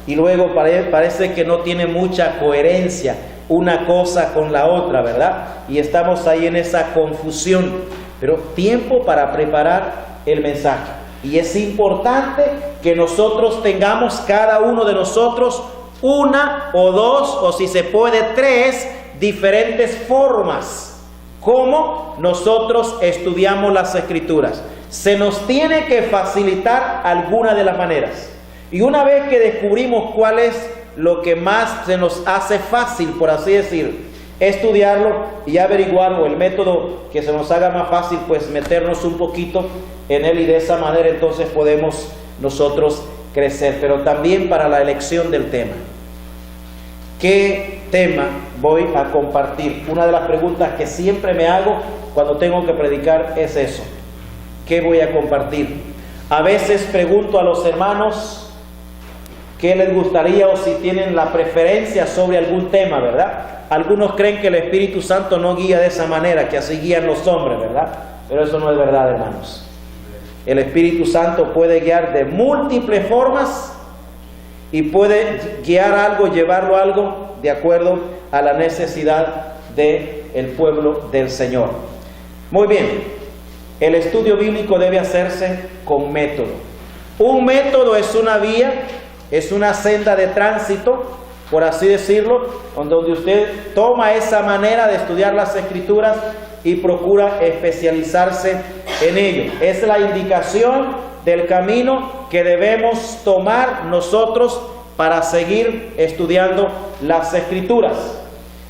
y luego parece que no tiene mucha coherencia una cosa con la otra, ¿verdad? Y estamos ahí en esa confusión. Pero tiempo para preparar el mensaje. Y es importante que nosotros tengamos, cada uno de nosotros, una o dos, o si se puede, 3 diferentes formas como nosotros estudiamos las Escrituras. Se nos tiene que facilitar alguna de las maneras. Y una vez que descubrimos cuál es lo que más se nos hace fácil, por así decir, estudiarlo y averiguar, o el método que se nos haga más fácil, pues meternos un poquito en él, y de esa manera entonces podemos nosotros crecer. Pero también para la elección del tema. ¿Qué tema voy a compartir? Una de las preguntas que siempre me hago cuando tengo que predicar es eso. ¿Qué voy a compartir? A veces pregunto a los hermanos qué les gustaría o si tienen la preferencia sobre algún tema, ¿verdad? Algunos creen que el Espíritu Santo no guía de esa manera, que así guían los hombres, ¿verdad? Pero eso no es verdad, hermanos. El Espíritu Santo puede guiar de múltiples formas y puede guiar algo, llevarlo a algo de acuerdo a la necesidad del pueblo del Señor. Muy bien, el estudio bíblico debe hacerse con método. Un método es una vía, es una senda de tránsito, por así decirlo, donde usted toma esa manera de estudiar las Escrituras y procura especializarse en ello. Es la indicación del camino que debemos tomar nosotros para seguir estudiando las Escrituras.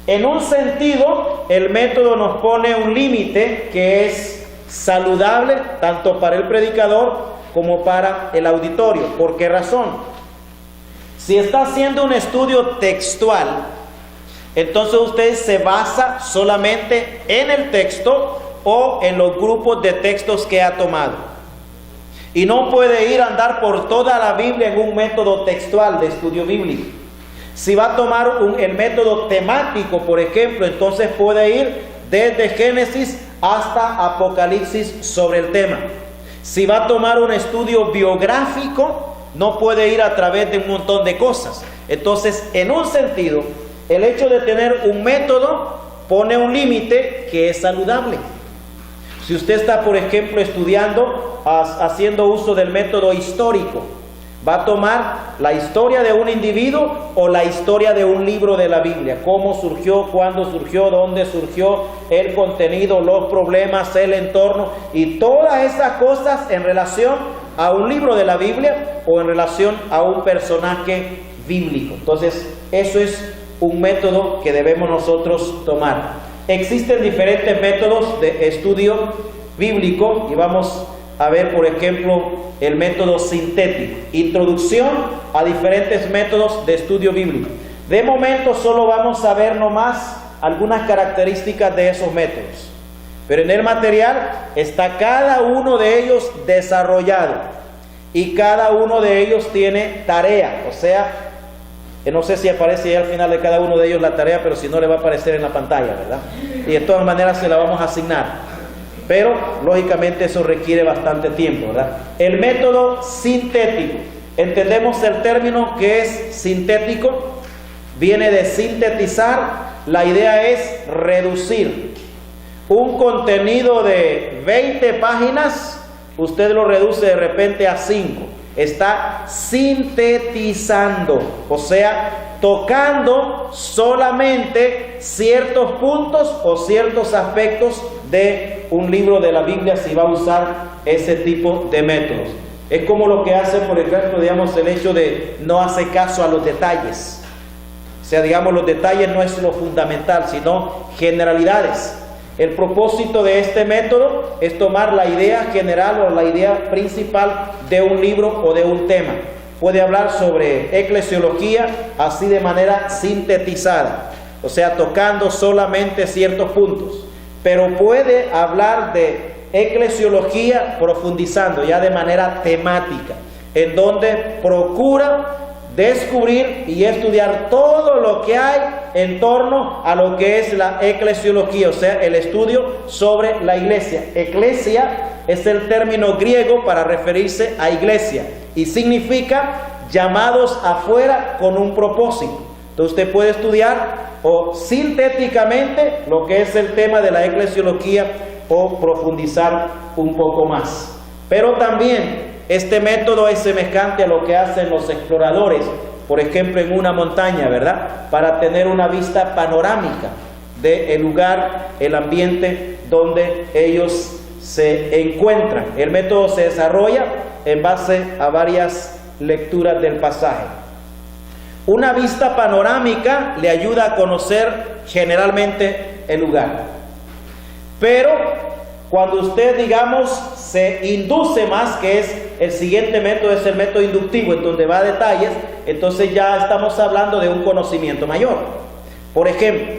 En un sentido, el método nos pone un límite que es saludable tanto para el predicador como para el auditorio. ¿Por qué razón? Si está haciendo un estudio textual, entonces usted se basa solamente en el texto o en los grupos de textos que ha tomado. Y no puede ir a andar por toda la Biblia en un método textual de estudio bíblico. Si va a tomar el método temático, por ejemplo, entonces puede ir desde Génesis hasta Apocalipsis sobre el tema. Si va a tomar un estudio biográfico, no puede ir a través de un montón de cosas. Entonces, en un sentido, el hecho de tener un método pone un límite que es saludable. Si usted está, por ejemplo, estudiando, haciendo uso del método histórico, va a tomar la historia de un individuo o la historia de un libro de la Biblia. Cómo surgió, cuándo surgió, dónde surgió, el contenido, los problemas, el entorno y todas esas cosas en relación a un libro de la Biblia o en relación a un personaje bíblico. Entonces, eso es un método que debemos nosotros tomar. Existen diferentes métodos de estudio bíblico y vamos a ver, por ejemplo, el método sintético, introducción a diferentes métodos de estudio bíblico. De momento solo vamos a ver nomás algunas características de esos métodos, pero en el material está cada uno de ellos desarrollado y cada uno de ellos tiene tarea, o sea, no sé si aparece ya al final de cada uno de ellos la tarea, pero si no le va a aparecer en la pantalla, ¿verdad? Y de todas maneras se la vamos a asignar, pero lógicamente eso requiere bastante tiempo, ¿verdad? El método sintético, entendemos el término que es sintético, viene de sintetizar. La idea es reducir un contenido de 20 páginas, usted lo reduce de repente a 5. Está sintetizando, o sea, tocando solamente ciertos puntos o ciertos aspectos de un libro de la Biblia, si va a usar ese tipo de métodos. Es como lo que hace, por ejemplo, digamos, el hecho de no hacer caso a los detalles. O sea, digamos, los detalles no es lo fundamental, sino generalidades. El propósito de este método es tomar la idea general o la idea principal de un libro o de un tema. Puede hablar sobre eclesiología así de manera sintetizada, o sea, tocando solamente ciertos puntos. Pero puede hablar de eclesiología profundizando ya de manera temática, en donde procura descubrir y estudiar todo lo que hay en torno a lo que es la eclesiología, o sea, el estudio sobre la iglesia. Eclesia es el término griego para referirse a iglesia y significa llamados afuera con un propósito. Entonces usted puede estudiar o sintéticamente lo que es el tema de la eclesiología o profundizar un poco más. Pero también este método es semejante a lo que hacen los exploradores, por ejemplo, en una montaña, ¿verdad? Para tener una vista panorámica del lugar, el ambiente donde ellos se encuentran. El método se desarrolla en base a varias lecturas del pasaje. Una vista panorámica le ayuda a conocer generalmente el lugar. Pero cuando usted, digamos, se induce más, que es el siguiente método, es el método inductivo, en donde va a detalles, entonces ya estamos hablando de un conocimiento mayor. Por ejemplo,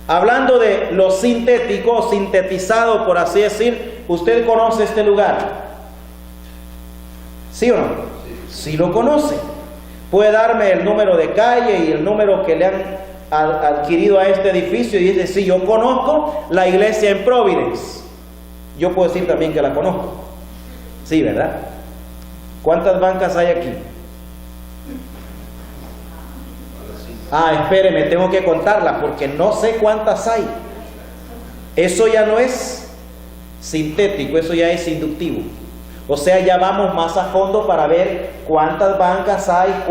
hablando de lo sintético, sintetizado, por así decir, ¿usted conoce este lugar? ¿Sí o no? Sí lo conoce. Puede darme el número de calle y el número que le han adquirido a este edificio y dice, sí, yo conozco la iglesia en Providence. Yo puedo decir también que la conozco. Sí, ¿verdad? ¿Cuántas bancas hay aquí? Espéreme, tengo que contarlas porque no sé cuántas hay. Eso ya no es sintético, eso ya es inductivo. O sea, ya vamos más a fondo para ver cuántas bancas hay,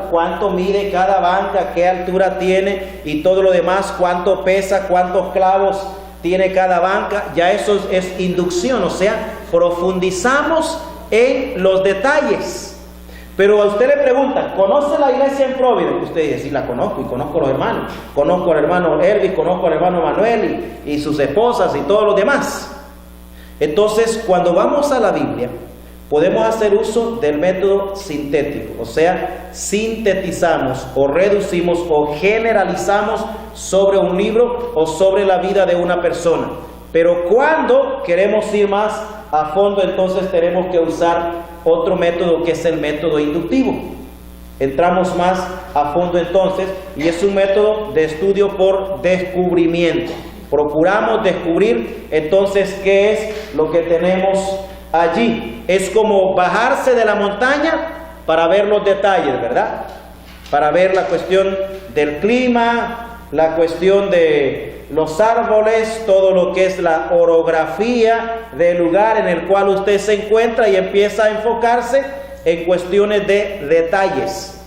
cuánto mide cada banca, qué altura tiene y todo lo demás, cuánto pesa, cuántos clavos tiene cada banca. Ya eso es inducción, o sea, profundizamos en los detalles. Pero a usted le preguntan, ¿conoce la iglesia en Providence? Usted dice, sí, la conozco y conozco a los hermanos. Conozco al hermano Elvis, conozco al hermano Manuel y sus esposas y todos los demás. Entonces, cuando vamos a la Biblia, podemos hacer uso del método sintético, o sea, sintetizamos o reducimos o generalizamos sobre un libro o sobre la vida de una persona. Pero cuando queremos ir más a fondo, entonces tenemos que usar otro método que es el método inductivo. Entramos más a fondo entonces y es un método de estudio por descubrimiento. Procuramos descubrir entonces qué es lo que tenemos allí. Es como bajarse de la montaña para ver los detalles, ¿verdad? Para ver la cuestión del clima, la cuestión de los árboles, todo lo que es la orografía del lugar en el cual usted se encuentra y empieza a enfocarse en cuestiones de detalles.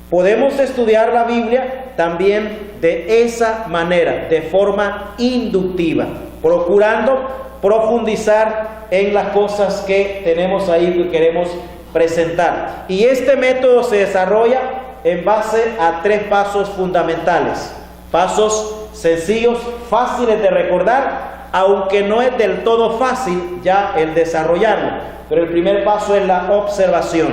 Podemos estudiar la Biblia también de esa manera, de forma inductiva, procurando profundizar en las cosas que tenemos ahí que queremos presentar. Y este método se desarrolla en base a 3 pasos fundamentales, pasos sencillos, fáciles de recordar, aunque no es del todo fácil ya el desarrollarlo. Pero el primer paso es la observación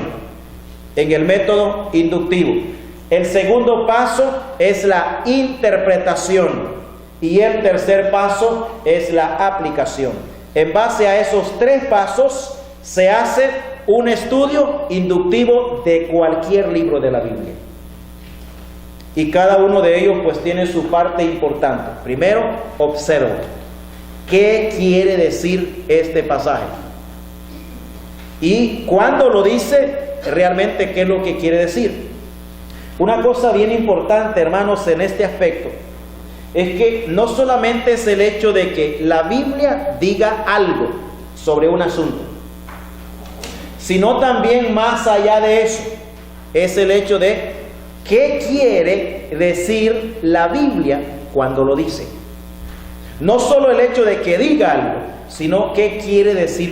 en el método inductivo. El segundo paso es la interpretación y el tercer paso es la aplicación. En base a esos tres pasos se hace un estudio inductivo de cualquier libro de la Biblia. Y cada uno de ellos pues tiene su parte importante. Primero, observa. ¿Qué quiere decir este pasaje? Y cuando lo dice, realmente qué es lo que quiere decir. Una cosa bien importante, hermanos, en este aspecto, es que no solamente es el hecho de que la Biblia diga algo sobre un asunto, sino también más allá de eso, es el hecho de qué quiere decir la Biblia cuando lo dice. No solo el hecho de que diga algo, sino qué quiere decir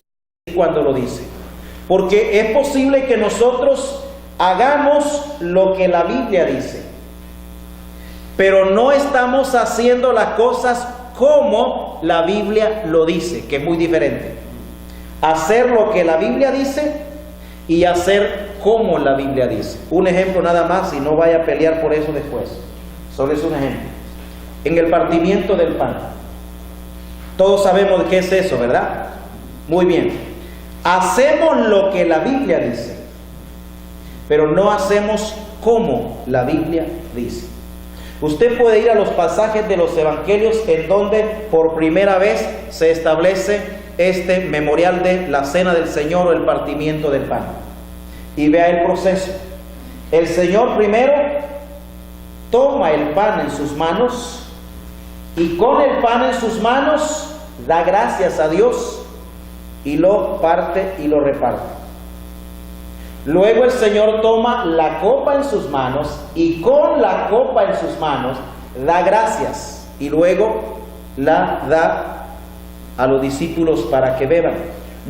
cuando lo dice. Porque es posible que nosotros hagamos lo que la Biblia dice, pero no estamos haciendo las cosas como la Biblia lo dice, que es muy diferente. Hacer lo que la Biblia dice y hacer como la Biblia dice. Un ejemplo nada más, y no vaya a pelear por eso después. Solo es un ejemplo. En el partimiento del pan. Todos sabemos qué es eso, ¿verdad? Muy bien. Hacemos lo que la Biblia dice, pero no hacemos como la Biblia dice. Usted puede ir a los pasajes de los evangelios en donde por primera vez se establece este memorial de la cena del Señor o el partimiento del pan, y vea el proceso. El Señor primero toma el pan en sus manos y con el pan en sus manos da gracias a Dios y lo parte y lo reparte. Luego el Señor toma la copa en sus manos y con la copa en sus manos da gracias y luego la da a los discípulos para que beban.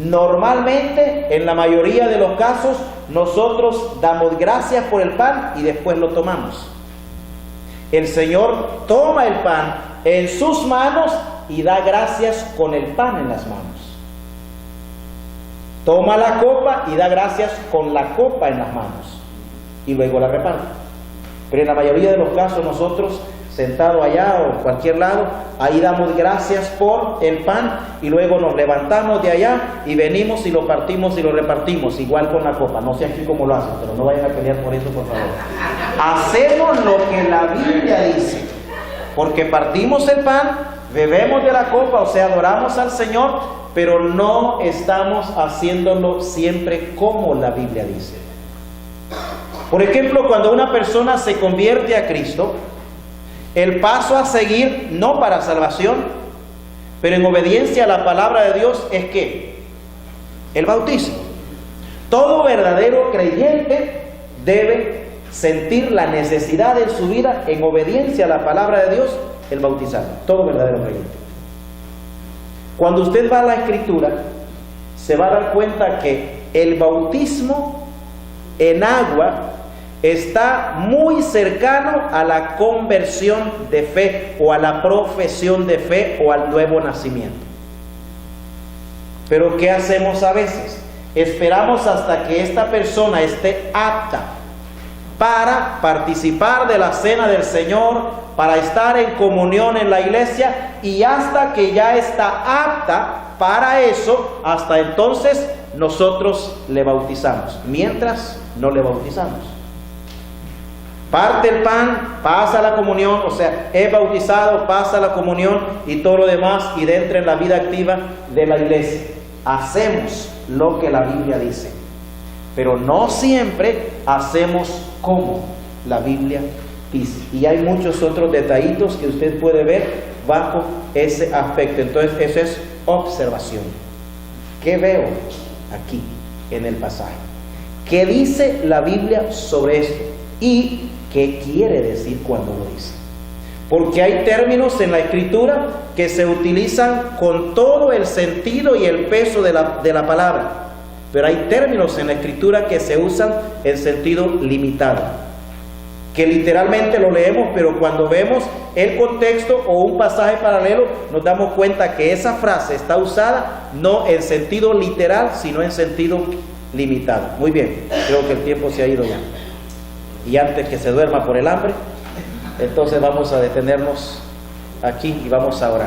Normalmente, en la mayoría de los casos, nosotros damos gracias por el pan y después lo tomamos. El Señor toma el pan en sus manos y da gracias con el pan en las manos. Toma la copa y da gracias con la copa en las manos y luego la reparte. Pero en la mayoría de los casos nosotros, sentados allá o en cualquier lado, ahí damos gracias por el pan y luego nos levantamos de allá y venimos y lo partimos y lo repartimos, igual con la copa. No sé aquí cómo lo hacen, pero no vayan a pelear por eso, por favor. Hacemos lo que la Biblia dice, porque partimos el pan, bebemos de la copa, o sea, adoramos al Señor, pero no estamos haciéndolo siempre como la Biblia dice. Por ejemplo, cuando una persona se convierte a Cristo, el paso a seguir, no para salvación, pero en obediencia a la palabra de Dios, es que el bautismo. Todo verdadero creyente debe sentir la necesidad en su vida, en obediencia a la palabra de Dios, el bautizar. Todo verdadero creyente. Cuando usted va a la Escritura, se va a dar cuenta que el bautismo en agua está muy cercano a la conversión de fe o a la profesión de fe o al nuevo nacimiento. Pero ¿qué hacemos a veces? Esperamos hasta que esta persona esté apta para participar de la cena del Señor, para estar en comunión en la iglesia, y hasta que ya está apta para eso, hasta entonces nosotros le bautizamos. Mientras no le bautizamos. Parte el pan, pasa la comunión, o sea, es bautizado, pasa la comunión y todo lo demás, y entra en la vida activa de la iglesia. Hacemos lo que la Biblia dice, pero no siempre hacemos como la Biblia dice. Y hay muchos otros detallitos que usted puede ver bajo ese aspecto. Entonces, eso es observación. ¿Qué veo aquí en el pasaje? ¿Qué dice la Biblia sobre esto? ¿Y qué quiere decir cuando lo dice? Porque hay términos en la Escritura que se utilizan con todo el sentido y el peso de la palabra. Pero hay términos en la Escritura que se usan en sentido limitado. que literalmente lo leemos, pero cuando vemos el contexto o un pasaje paralelo, nos damos cuenta que esa frase está usada no en sentido literal, sino en sentido limitado. Muy bien, creo que el tiempo se ha ido ya. Y antes que se duerma por el hambre, entonces vamos a detenernos aquí y vamos a orar.